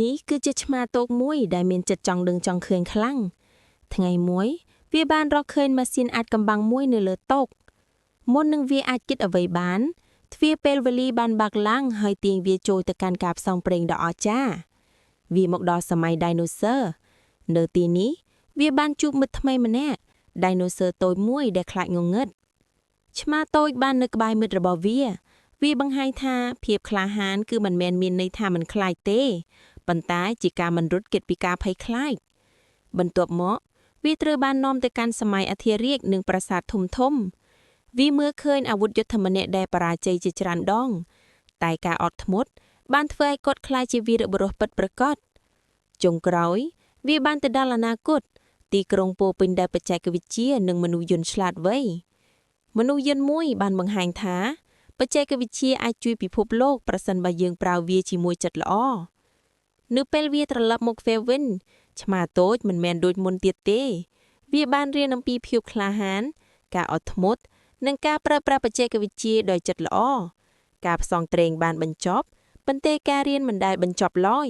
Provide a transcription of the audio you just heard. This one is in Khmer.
នេះគឺជាឆ្មាតូចមួយដែលមានចិត្តចង់ដឹងចង់ឃើញខ្លាំងថ្ងៃមួយវាបានរកឃើញម៉ាស៊ីនអាចកំបាំងមួយនៅលើតុមុននឹងវាអាចគិតអ្វីបានទ្វារពេលវេលាបានបើកឡើងហើយទាញវាចូលទៅកាន់ការផ្សងព្រេងដ៏អស្ចារ្យវាមកដល់សម័យ Dinosaur នៅទីនេះវាបានជួបមិត្តថ្មីម្នាក់ Dinosaur តូចមួយដែលខ្លាចងងឹតឆ្មាតូចបាននៅក្បែរមិត្តរបស់វាបង្ហាញថាភាពក្លាហានគឺមិនមែនមានន័យថាមិនខ្លាចទេប៉ុន្តែជាការមិនរត់គេចពីការភ័យខ្លាចបន្ទាប់មកវាត្រូវបាននាំទៅកាន់សម័យអធិរាជនិងប្រាសាទធំវាមើលឃើញអាវុធយុទ្ធម្នាក់ដែលបរាជ័យជាច្រើនដងតែការអត់ធ្មត់បានធ្វើឲ្យគាត់ក្លាយជាវីរបុរសពិតប្រាកដចុងក្រោយវាបានទៅដល់អនាគតទីក្រុងពោរពេញដោយបច្ចេកវិទ្យានិងមនុស្សយន្តឆ្លាតវៃមនុស្សយន្តមួយបានបង្ហាញថាបច្ចេកវិទ្យាអាចជួយពិភពលោកប្រសិនបើយើងប្រើវាជាមួយចិត្តល្អនៅពេលវាត្រឡប់មកវាវិញឆ្មាតូចមិនមែនដូចមុនទៀតទេវាបានរៀនអំពីភាពក្លាហានការអត់ធ្មត់និងការប្រើប្រាស់បច្ចេកវិទ្យាដោយចិត្តល្អការផ្សងព្រេងបានបញ្ចប់ប៉ុន្តែការរៀនមិនដែលបញ្ចប់ឡើយ